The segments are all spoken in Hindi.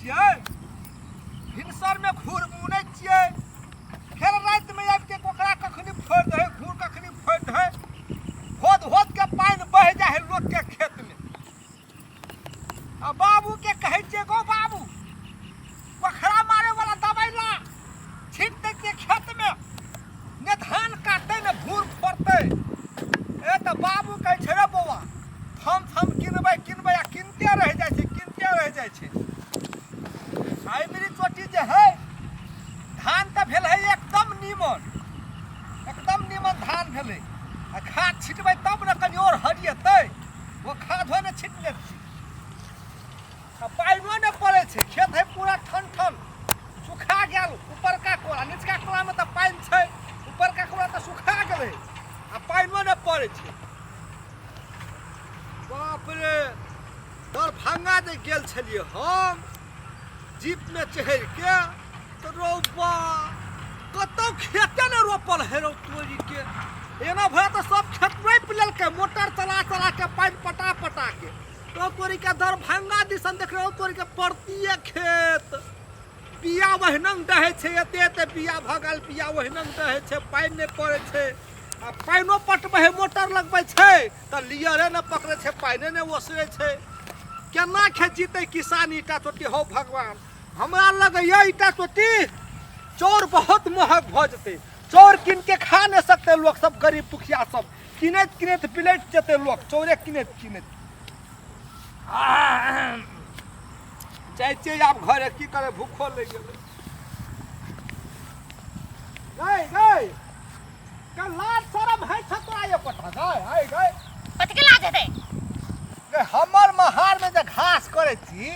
छियै भिनसर में घूर मुनै छियै फेर रात में आबि के कोकरा कखनी फोड़ दे घूर कखनी फोड़ दे होद होद के पानी बह जाए है लोग के खेत में आ बाबू के कहै छियै गो बाबू पोखरा मारे वाला दवाई ला छीट दे के खेत में ने धान काटे ने घूर फोड़ते ए त बाबू कहै छै रे बौआ हम किनबै आ किनते रह जाइ छै आई मेरी चोटी जे है धान त भेल है एकदम नीमन धान भेलै आ खाद छिटबै तब न कनी और हरियतै वो खाद हो ने छिट ले छी आ पाइनो ने पड़े छै खेत है पूरा ठन सुखा गेल ऊपर का कोला नीचका कोला में त पानि छै ऊपर का कोला त सुखा गेलै आ पाइनो ने पड़े छै बाप रे दरभंगा जे गेल छलियै हम जीप में चढ़ के तो रोबा कतौ खेते ने रोपल है रो तोरी के एना भरा तो सब खेत रोप लेलकै मोटर चला के पानी पटा के तो तोरी के दरभंगा दिसन देख रहे हो तोरी के परतीये खेत बिया वहनंग दहे छै एते बिया भगल बिया वहनंग दहे छै पानी नै पड़े छै आ पाइनो पटबै है मोटर लगबै छै त लियरे न पकड़े छै पानी नै ओसरे छै केना खेजीतै किसान ईटा चोटी हो भगवान हमरा लगैया ईटा चोटी चौर बहुत महग भ जते चौर किन के खा न सकते लोग सब गरीब दुखिया सब किनैत पिलैत जते लोग चौरे किनैत जाइए आब घरे की करे भूखो लग गेलै गई का लाज शरम है छतरा ये पटा गई कथि के लाज हेतै हमर महार में जे घास करे छी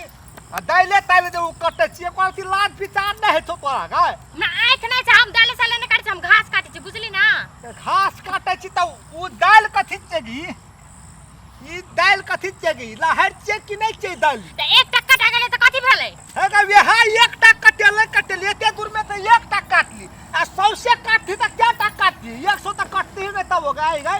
आ दाइले ताइले जे कटे छी कोन लाज विचार नै है तोरा गाय ना आँख नै छै हम दाले साले नै काटै छी हम घास काटै छी बुझली ना घास काटै छी त उ दाइल कथि चेगी ई दाइल कथि चेगी लहर छै कि नै छै दाइल त एक टक कटा गेलै त कथि भेलै हे गे वे हां एक टक कटेले एते दूर में त एक टक काटली आ 100 से काटती त क्या टक काटती 100 त काटती ही नै तब हो गई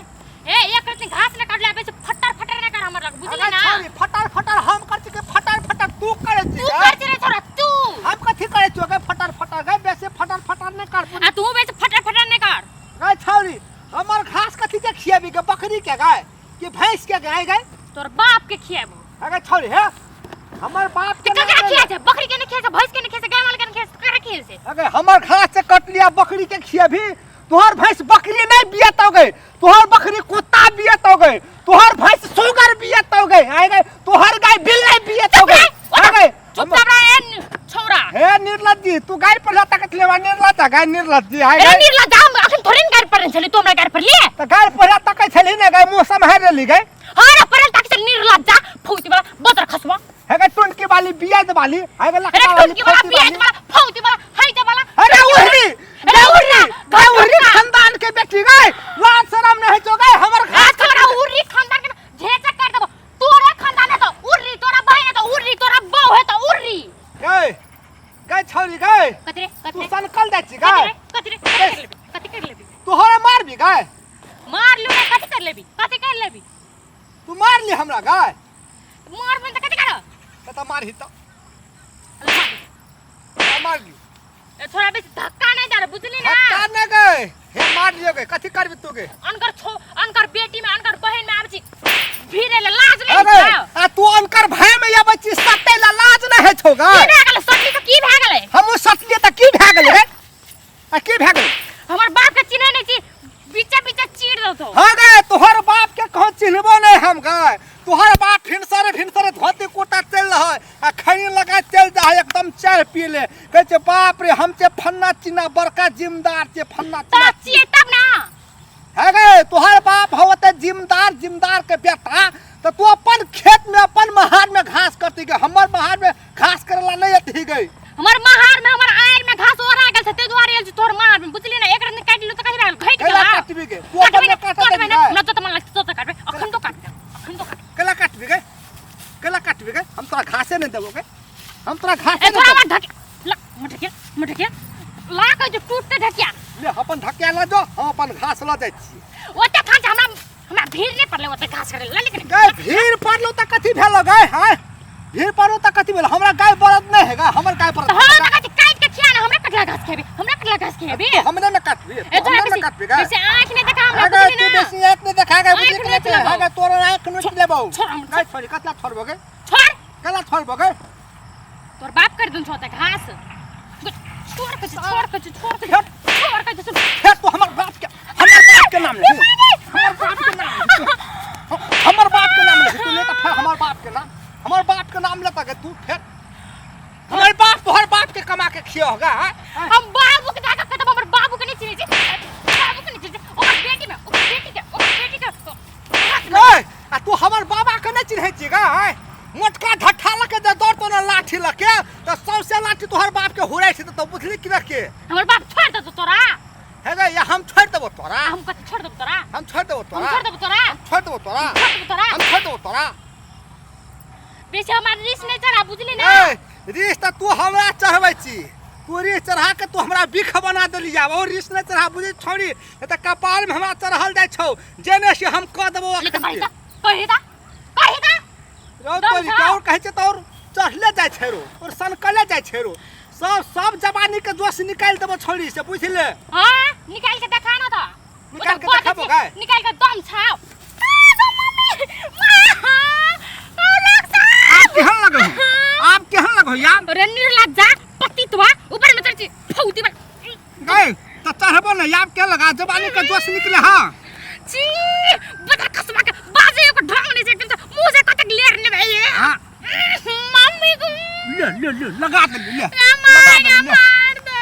ए एक रत्ती घास न काटले बे फटर नै कर हमर लग बुझली ना छोरी फटर हम करती के फटर तू करे छी तू कर रे छोरा तू हम कथि करे छी गे फटर गे बेसे फटर नै कर आ तू बे फटर नै कर गे छोरी हमर घास कथि के खियाबी के बकरी के गाय कि भैंस के गाय तोर बाप के खियाबो अगे छोरी हे हमर बाप के ककरा खिया छै बकरी के नै खिया छै भैंस के नै खिया छै गाय वाला के नै खिया छै ककरा खिया छै अगे हमर घास से कट लिया बकरी के खियाबी तोहर भैंस बकरी नहीं बियत हो गई तोहर बकरी कुत्ता बियत हो गई तोहर भैंस सुगर बियत हो गई आ गई तोहर गाय बिल्ली बियत हो गई आ गई चुपचाप रह छोरा हे निर्लज्जी तू गाय पर तकत लेवा निर्लज्जा गाय निर्लज्जी आ गई निर्लज्जा हम अखन थोड़ी न गाय पर छली तू हमरा गाय पर लिए त गाय पर तकै छली ने गाय मुंह संभार लेली गई हां रे पर तक से निर्लज्जा फौती वाला बतर खसवा हे गई टुनकी वाली बियाज वाली आ गई लखा वाली टुनकी वाला बियाज वाला फौती वाला हाइटे वाला अरे उर्री खानदान के बेटी गई लाज शरम नहीं हो गई हमर घास तोरा उर्री खानदान के झेचा काट देबो तोरे खानदान है तो उर्री तोरा भाई है तो उर्री तोरा बहू है तो उर्री गई छोरी गई कतरे तू सनकल जाइ छी गई कथि कर लेबी तू हमरा मार भी गई मार लू कथि कर लेबी तू मार ली हमरा गई मार बन त कथि कर त मार ही त मार ली ए छोरा बेसी धक्का नहीं दे रे बुझली ना धक्का न गए हे मार लियो गए कथि करबी तू गे अनकर बेटी में अनकर बहन में आबची भीरे ले लाज नहीं आ तू अनकर भाई में आबै छी सटे ला लाज न है छोगा की भए गेलै सटली त की भए गेलै हम सटली त की भए गेलै रे आ की भए गेलै हमर बाप के चिन्हे नहीं छी बीचा चीड़ दो तो हां गे तोहर बाप के कहो चिन्हबो नहीं हम गे तोहर बाप भिनसरे धोती कोटा चल रहा है आ खैनी लगा चल जा है एकदम चाय पी ले कहे छे बाप रे हम छे फन्ना चिन्ना बड़का जिम्मेदार छे फन्ना चिन्ना छिए तब ना है गे तोहर बाप होते जिम्मेदार के बेटा तो तू अपन खेत में अपन महार में घास करती गे हमर महार में घास करला नहीं आती गई हमर महार में हमर आयर में घास ओरा गेल छै ते दुआरे एल छी तोहर महार में बुझली ना एक रन काट लो त कथि भेल घैट गेल काटबी गे तू अपन काट दे न तो मन लगत तो काटबे अखन तो काट केला काटबी गे हम तोरा घासे नहीं देबो गे हम तोरा घासे नहीं देबो ढक मठके ला के जो टूटते ढकिया ले अपन ढकिया ल जो हम अपन घास ल जाय छी ओते खा हमरा भीड़ नहीं पड़ले ओते घास करे ले लेकिन गे भीड़ पड़लो त कथि भेल गे हां भीड़ पड़ो त कथि भेल हमरा गाय बरद नहीं हैगा हमर गाय बरद हां त कथि काट के खिया ना हमरा कटला घास खेबे हमरा कटला घास खेबे हमने में काटबी हमने में काटबी जैसे आंख ने देखा हमरा अगर बुझली तू ना बेसी आंख ने देखा गए बुझली कि नहीं हैगा तोरा आंख नोच लेबो छोड़ हम नहीं छोड़ी कतला छोड़बो गे छोड़ कला छोड़बो गे तोर बाप कर दूं छोटा घास छोड़ के छोड़ के छोड़ के छोड़ के हे तो हमर बाप के नाम ले हमर बाप के नाम हमर बाप के नाम ले तू ले त हमर बाप के नाम लेता के तू फिर हमर बाप तोहर बाप के कमा के खियो होगा हम बाबू के जाकर कहता हमर बाबू के नहीं चिनी जी बाबू के नहीं चिनी ओकर बेटी के नहीं आ तू हमर बाबा के नहीं चिन्है छी गा मोटका ढट्ठा लके दे दौड़ तो ना लाठी लके त सौसे लाठी तोहर बाप के हुरै छै त बुझली कि रखे हमर बाप छोड़ दे तोरा हेगा या हम छोड़ देबो तोरा हम कत छोड़ दे तोरा हम छोड़ देबो तोरा छोड़ दे तोरा हम छोड़ देबो तोरा हम छोड़ देबो तोरा बेसी हमार रिस नहीं चढ़ा बुझली ना ए रिस त तू हमरा चढ़बै छी तू रिस चढ़ा के तू हमरा बिख बना देली जा और रिस नहीं चढ़ा बुझी छोड़ी त कपाल में हमरा चढ़ल जाय छौ जेने से हम क देबो कही दा रो तोरी और कहै छै त और चढ़ले जाय छै रो और सनकले जाय छै रो सब जवानी के जोश निकाल देबो छोड़ी से बुझले हां निकाल के देखा ना था निकाल के देखाबो गाय निकाल के दम छाओ केहन लगो आप केहन लगो यार अरे निर्लज्ज जा पतितवा ऊपर में चढ़ती फौती बन गए त चढ़बो न यार के लगा जवानी के जोश निकले हां छी बता कसमा के बाजे को ढंग नहीं से एकदम मुंह से कतक लेर ने भाई हां मम्मी को ले लगा दे ले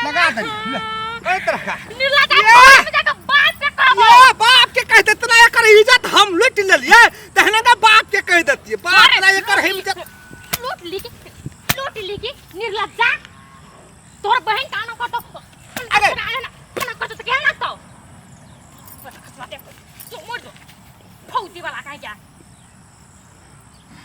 लगा दे ले ए तरह का निर्लज्ज जा बात से कहबो ये बाप के कह देत ना एकर इज्जत हम लूट लेलिए तहने का बाप के कह देती बाप ना एकर इज्जत लूट ली की निर्लज्ज जा तोर बहन कानो कतो अरे कानो कतो तो क्या लगतो तू मोड़ दो फौजी वाला कह जा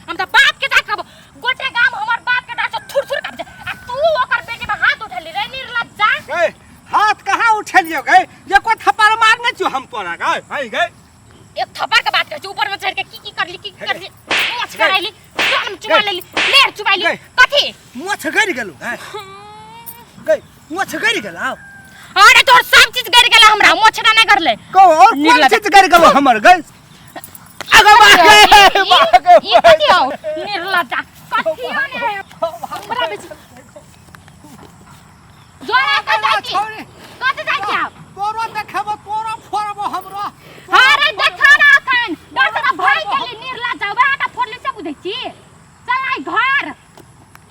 हम त बाप के जा कहबो गोटे गाम हमर बाप के डाचो थुर काट दे आ तू ओकर बेटी में हाथ उठेली रे निर्लज्ज जा गए हाथ कहां उठेलियो गए ये को थप्पड़ मारने छु हम तोरा गए हई गए एक थप्पड़ के बात कर ऊपर में चढ़ के की करली मोछ कराइली कान चुमा लेली लेर चुबाइली कथि मोछ गरि गेलु गए मोछ गरि गेलौ अरे तोर सब चीज गरि गेला हमरा मोछड़ा नहीं करले को और कोन चीज गरि गेलौ हमर गए अगे भागे ई कथि हो निर्लज्ज कथि हो ने हमरा बेची जोरा कथि जाई आप तोरो देखबो तोरो फोड़बो हमरो अरे देखा ना अखन दसरा भाई के लिए निर्लज्ज बाटा फोड़ले से बुझै छी चल आई घर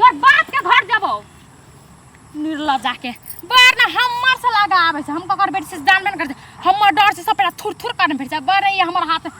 तोर बाप के घर जबो निर्लज्ज के बार ना हमर से लगा आवे छै हम ककर बेटी से जानबे न करते हमर डर से सबटा थुर थुर करन फिर छै बार ये हमर हाथ